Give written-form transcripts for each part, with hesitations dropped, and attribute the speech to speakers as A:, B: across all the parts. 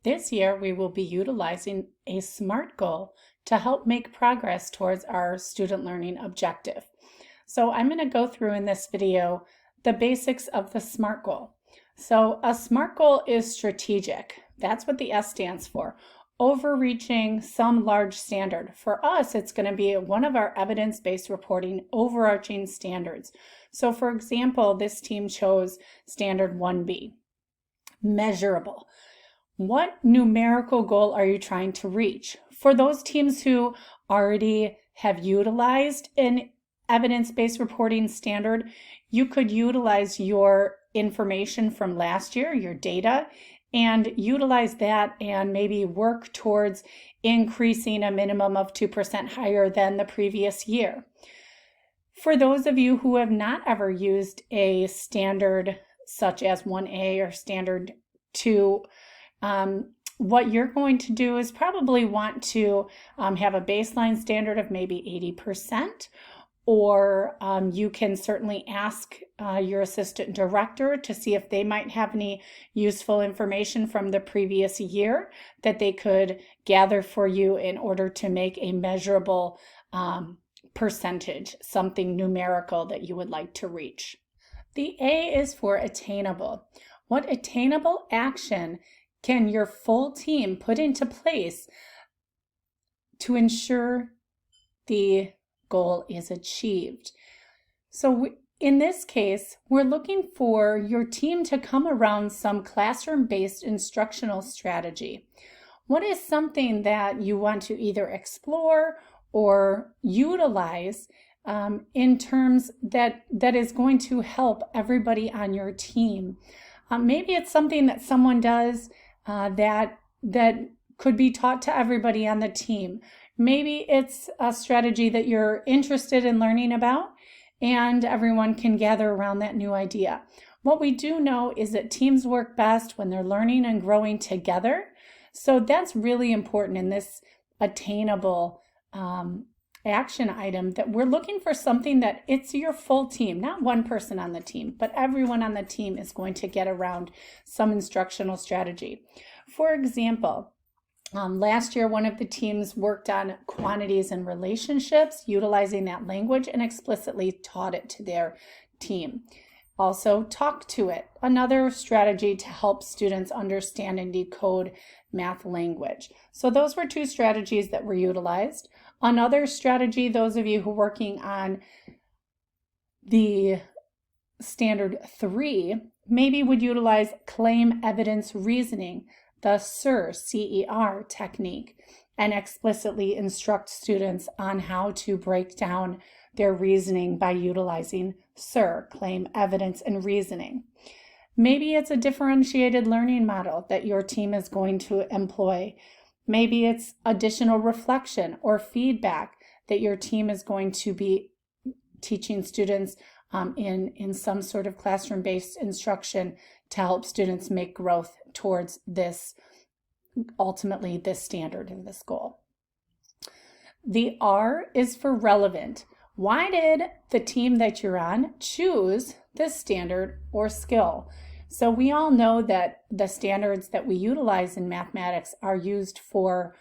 A: This year, we will be utilizing a SMART goal to help make progress towards our student learning objective. So I'm going to go through in this video the basics of the SMART goal. So a SMART goal is strategic. That's what the S stands for. Overreaching some large standard. For us, it's going to be one of our evidence-based reporting overarching standards. So for example, this team chose standard 1B, measurable. What numerical goal are you trying to reach? For those teams who already have utilized an evidence-based reporting standard, you could utilize your information from last year, your data, and utilize that and maybe work towards increasing a minimum of 2% higher than the previous year. For those of you who have not ever used a standard such as 1A or standard 2, what you're going to do is probably want to have a baseline standard of maybe 80%, or you can certainly ask your assistant director to see if they might have any useful information from the previous year that they could gather for you in order to make a measurable percentage, something numerical that you would like to reach. The A is for attainable. What attainable action can your full team put into place to ensure the goal is achieved? So in this case, we're looking for your team to come around some classroom-based instructional strategy. What is something that you want to either explore or utilize in terms that is going to help everybody on your team? Maybe it's something that someone does that could be taught to everybody on the team. Maybe it's a strategy that you're interested in learning about and everyone can gather around that new idea. What we do know is that teams work best when they're learning and growing together. So that's really important in this attainable action item, that we're looking for something that it's your full team, not one person on the team, but everyone on the team is going to get around some instructional strategy. For example, last year, one of the teams worked on quantities and relationships, utilizing that language, and explicitly taught it to their team. Also, talk to it, another strategy to help students understand and decode math language. So those were two strategies that were utilized. Another strategy, those of you who are working on the standard 3, maybe would utilize claim evidence reasoning, the CER technique, and explicitly instruct students on how to break down their reasoning by utilizing CER, claim evidence and reasoning. Maybe it's a differentiated learning model that your team is going to employ. Maybe it's additional reflection or feedback that your team is going to be teaching students in some sort of classroom-based instruction to help students make growth towards this, ultimately this standard and this goal. The R is for relevant. Why did the team that you're on choose this standard or skill? So we all know that the standards that we utilize in mathematics are used for,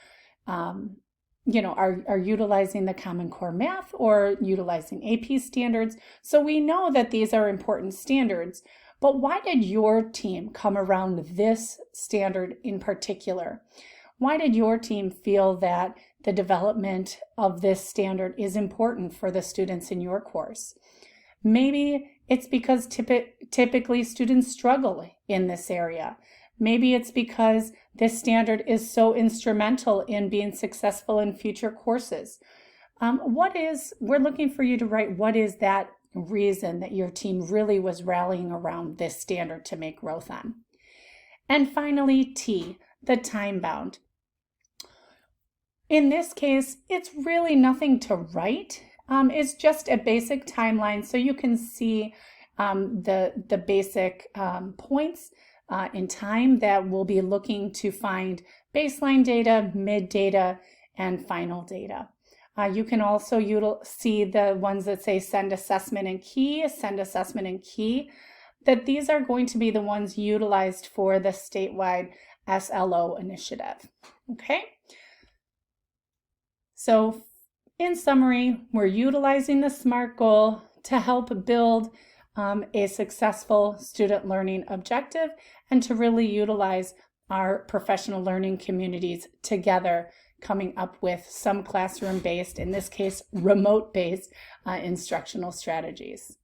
A: are utilizing the Common Core Math or utilizing AP standards. So we know that these are important standards, but why did your team come around this standard in particular? Why did your team feel that the development of this standard is important for the students in your course? Maybe it's because typically students struggle in this area. Maybe it's because this standard is so instrumental in being successful in future courses. We're looking for you to write what is that reason that your team really was rallying around this standard to make growth on. And finally, T, the time bound. In this case, it's really nothing to write. It's just a basic timeline so you can see the basic points in time that we'll be looking to find baseline data, mid data, and final data. You can also see the ones that say send assessment and key, that these are going to be the ones utilized for the statewide SLO initiative. Okay? So in summary, we're utilizing the SMART goal to help build a successful student learning objective and to really utilize our professional learning communities together, coming up with some classroom-based, in this case, remote-based instructional strategies.